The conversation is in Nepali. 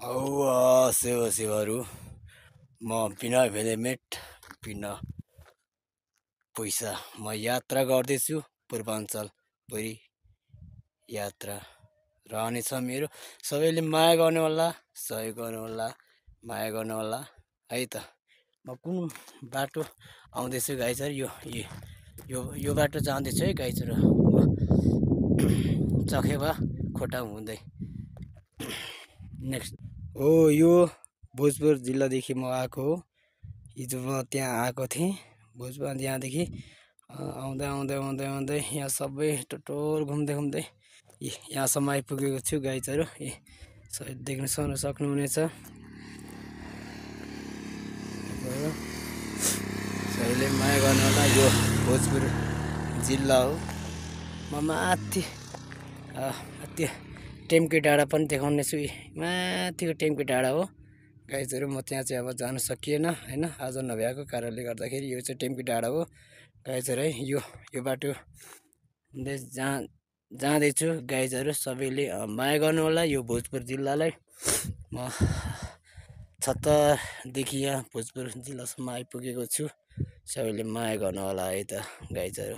सेवाहरू म बिना हेलमेट बिना पैसा म यात्रा गर्दैछु पूर्वाञ्चलभरि यात्रा रहनेछ मेरो। सबैले माया गर्नु होला, सहयोग गर्नु होला, माया गर्नु होला है त। म कुन बाटो आउँदैछु गाइजहरू, यो बाटो जाँदैछु है गाइजहरू। चखेवा खोटा हुँदै नेक्स्ट हो। यो भोजपुर जिल्लादेखि म आएको हो। हिजो म त्यहाँ आएको थिएँ भोजपुर, त्यहाँदेखि आउँदै आउँदै आउँदै आउँदै यहाँ सबै टोटल घुम्दै घुम्दै यहाँसम्म आइपुगेको छु गाइजहरू। सायद देख्न सक्नुहुनेछ। सबैले माया गर्नु होला। यो भोजपुर जिल्ला हो। म माथि त्यो टेम्की डाँडा पनि देखाउने छु। माथिको टेम्की डाँडा हो गाइजहरू। म त्यहाँ चाहिँ अब जान सकिएन होइन, आज नभ्याएको कारणले गर्दाखेरि। यो चाहिँ टेम्की डाँडा हो गाइजहरू है। यो बाटो जाँदैछु गाइजहरू। सबैले माया गर्नु होला यो भोजपुर जिल्लालाई। म छत्तरदेखि यहाँ भोजपुर जिल्लासम्म आइपुगेको छु। सबैले माया गर्नु होला है त गाइजहरू।